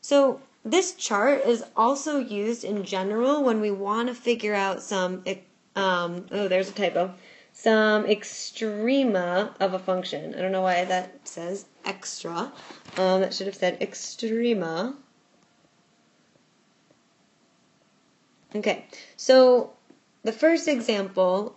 So this chart is also used in general when we want to figure out some, there's a typo, some extrema of a function. I don't know why that says extra. That should have said extrema. Okay, so the first example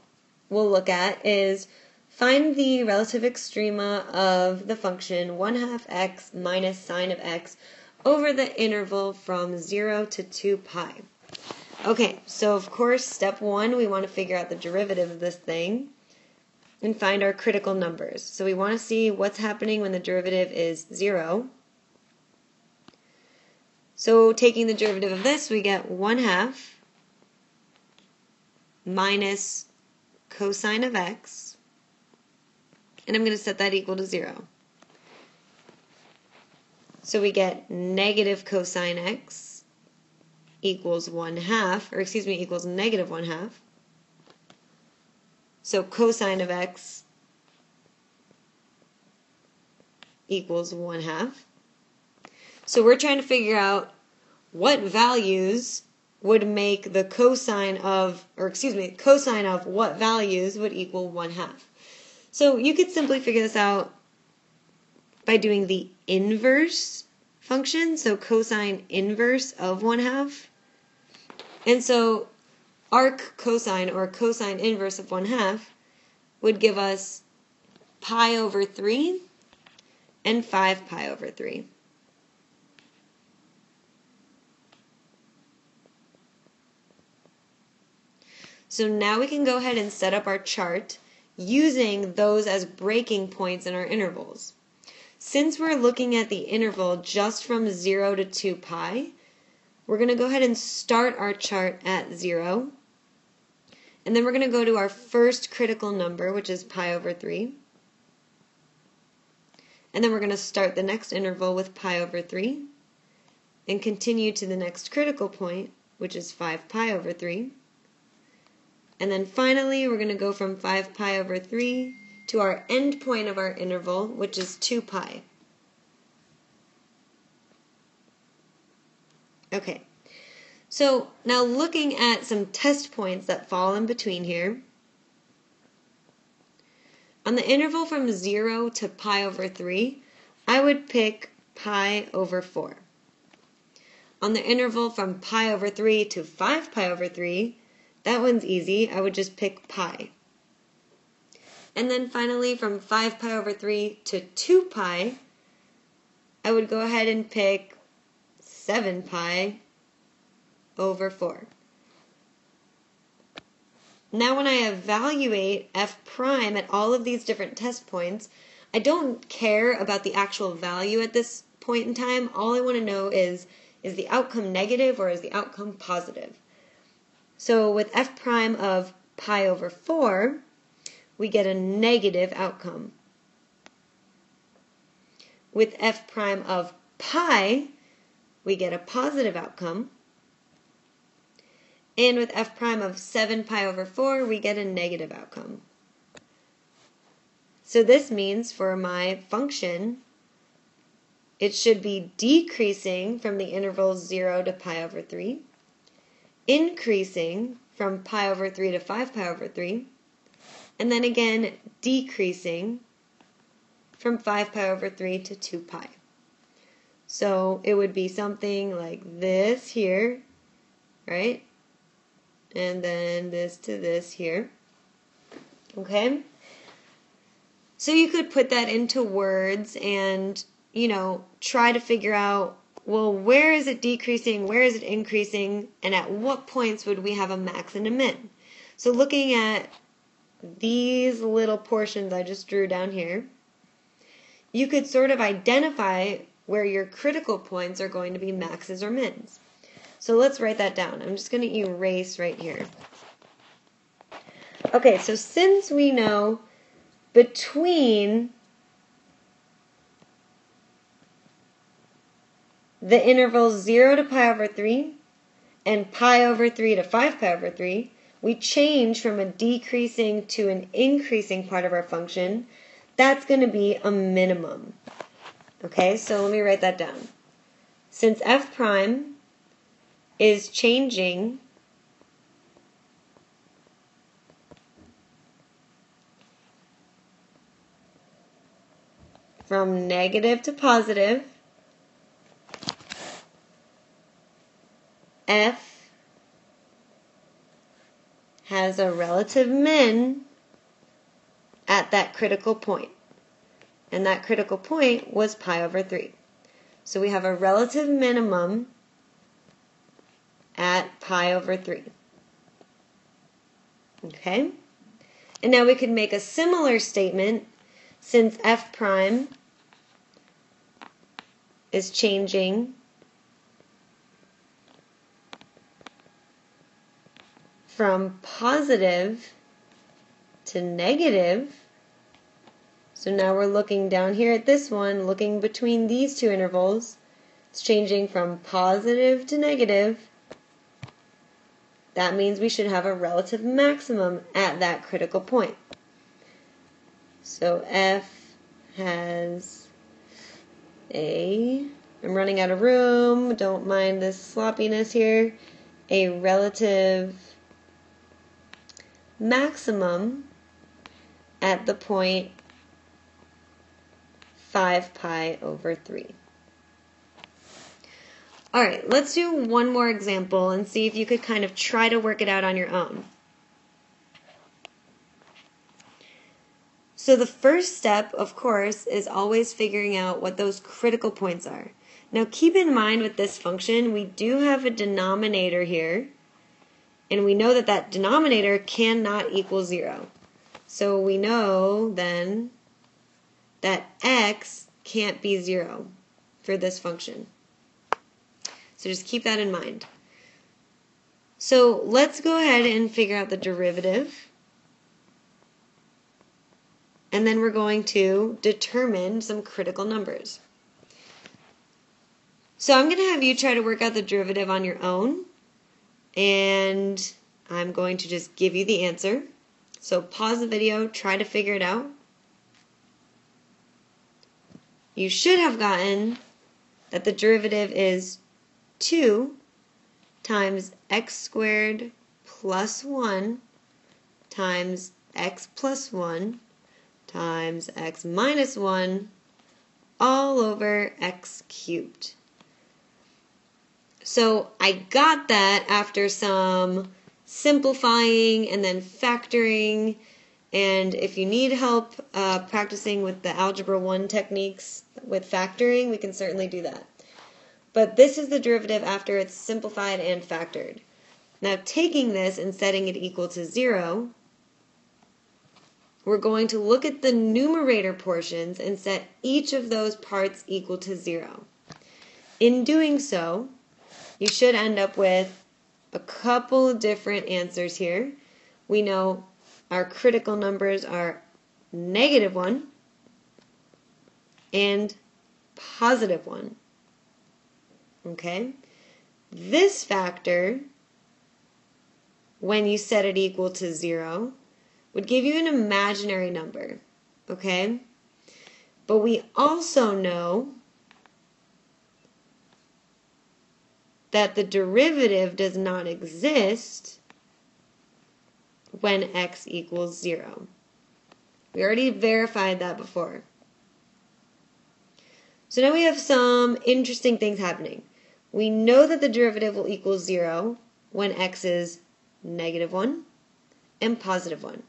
we'll look at is find the relative extrema of the function 1/2 x minus sine of x over the interval from 0 to 2 pi. Okay, so of course, step 1, we want to figure out the derivative of this thing and find our critical numbers. So we want to see what's happening when the derivative is 0. So taking the derivative of this, we get 1/2 minus cosine of x, and I'm going to set that equal to 0. So we get negative cosine x equals 1/2, or excuse me, equals negative 1/2. So cosine of x equals 1/2. So we're trying to figure out what values would make the cosine of what values would equal 1/2. So you could simply figure this out by doing the inverse function, so cosine inverse of 1/2. And so arc cosine, or cosine inverse of 1/2, would give us pi over 3 and 5 pi over 3. So now we can go ahead and set up our chart using those as breaking points in our intervals. Since we're looking at the interval just from 0 to 2 pi, we're going to go ahead and start our chart at 0. And then we're going to go to our first critical number, which is pi over 3. And then we're going to start the next interval with pi over 3 and continue to the next critical point, which is 5 pi over 3. And then finally, we're going to go from 5 pi over 3 to our end point of our interval, which is 2 pi. Okay, so now looking at some test points that fall in between here. On the interval from 0 to pi over 3, I would pick pi over 4. On the interval from pi over 3 to 5 pi over 3, that one's easy. I would just pick pi. And then finally, from 5 pi over 3 to 2 pi, I would go ahead and pick 7 pi over 4. Now when I evaluate f prime at all of these different test points, I don't care about the actual value at this point in time. All I want to know is the outcome negative or is the outcome positive? So with f prime of pi over 4, we get a negative outcome. With f prime of pi, we get a positive outcome. And with f prime of 7 pi over 4, we get a negative outcome. So this means for my function, it should be decreasing from the interval 0 to pi over 3, increasing from pi over 3 to 5 pi over 3, and then again decreasing from 5 pi over 3 to 2 pi. So it would be something like this here, right? And then this to this here. Okay? So you could put that into words and, try to figure out, well, where is it decreasing, where is it increasing, and at what points would we have a max and a min? So looking at these little portions I just drew down here, you could sort of identify where your critical points are going to be maxes or mins. So let's write that down. I'm just going to erase right here. Okay, so since we know between the intervals 0 to pi over 3 and pi over 3 to 5 pi over 3, we change from a decreasing to an increasing part of our function. That's going to be a minimum. Okay, so let me write that down. since f prime is changing from negative to positive, f has a relative min at that critical point. And that critical point was pi over 3. So we have a relative minimum at pi over 3. Okay? And now we could make a similar statement since f prime is changing from positive to negative. So now we're looking down here at this one, looking between these two intervals. It's changing from positive to negative. That means we should have a relative maximum at that critical point. So f has I'm running out of room, don't mind this sloppiness here, a relative maximum at the point 5 pi over 3. Alright, let's do one more example and see if you could kind of try to work it out on your own. So the first step, of course, is always figuring out what those critical points are. Now keep in mind with this function, we do have a denominator here, and we know that that denominator cannot equal 0. So we know then that x can't be 0 for this function. So just keep that in mind. So let's go ahead and figure out the derivative. And then we're going to determine some critical numbers. So I'm going to have you try to work out the derivative on your own. And I'm going to just give you the answer. So pause the video, try to figure it out. You should have gotten that the derivative is 2 times x squared plus 1 times x plus 1 times x minus 1 all over x cubed. So I got that after some simplifying and then factoring. And if you need help practicing with the Algebra 1 techniques with factoring, we can certainly do that. But this is the derivative after it's simplified and factored. Now taking this and setting it equal to 0, we're going to look at the numerator portions and set each of those parts equal to 0. In doing so, you should end up with a couple of different answers here. We know our critical numbers are -1 and +1. Okay? This factor, when you set it equal to 0, would give you an imaginary number. Okay? But we also know that the derivative does not exist when x equals 0. We already verified that before. So now we have some interesting things happening. We know that the derivative will equal 0 when x is -1 and +1.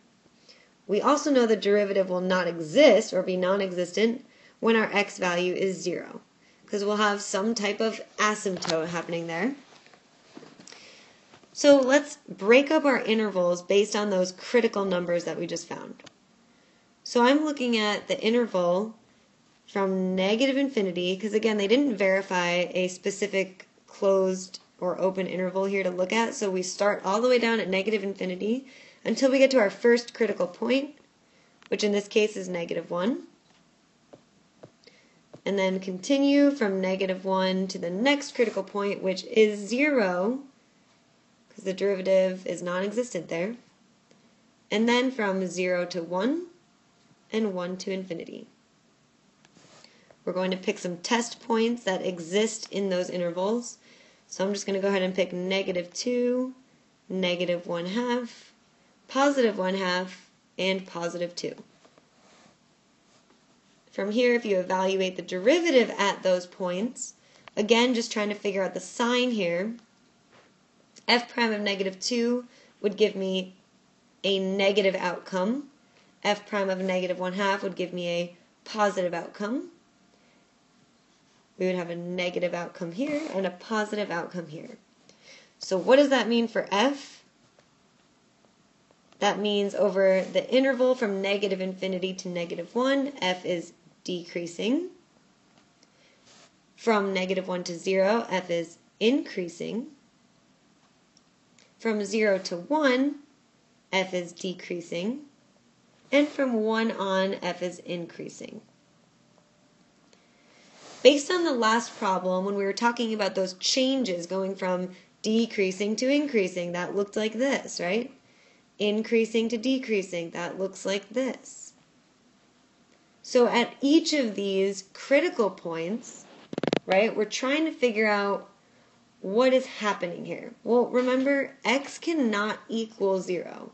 We also know the derivative will not exist or be non-existent when our x value is 0, because we'll have some type of asymptote happening there. So let's break up our intervals based on those critical numbers that we just found. So I'm looking at the interval from -infinity, because again, they didn't verify a specific closed or open interval here to look at, so we start all the way down at -infinity until we get to our first critical point, which in this case is -1. And then continue from -1 to the next critical point, which is 0, because the derivative is non-existent there. And then from 0 to 1, and 1 to infinity. We're going to pick some test points that exist in those intervals. So I'm just going to go ahead and pick -2, -1/2, +1/2, and +2. From here, if you evaluate the derivative at those points, again, just trying to figure out the sign here, f prime of -2 would give me a negative outcome. F prime of -1/2 would give me a positive outcome. We would have a negative outcome here and a positive outcome here. So what does that mean for f? That means over the interval from -infinity to -1, f is decreasing. From -1 to 0, f is increasing. From 0 to 1, f is decreasing. And from 1 on, f is increasing. Based on the last problem, when we were talking about those changes going from decreasing to increasing, that looked like this, right? Increasing to decreasing, that looks like this. So at each of these critical points, right, we're trying to figure out what is happening here. Well, remember, x cannot equal 0.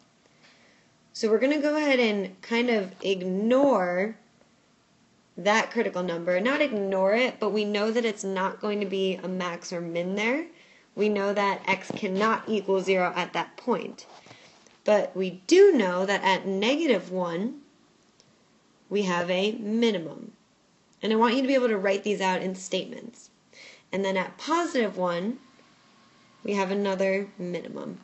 So we're going to go ahead and kind of ignore that critical number. Not ignore it, but we know that it's not going to be a max or min there. We know that x cannot equal 0 at that point. But we do know that at -1, we have a minimum. And I want you to be able to write these out in statements. And then at +1, we have another minimum.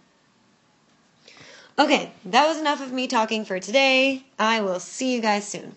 Okay, that was enough of me talking for today. I will see you guys soon.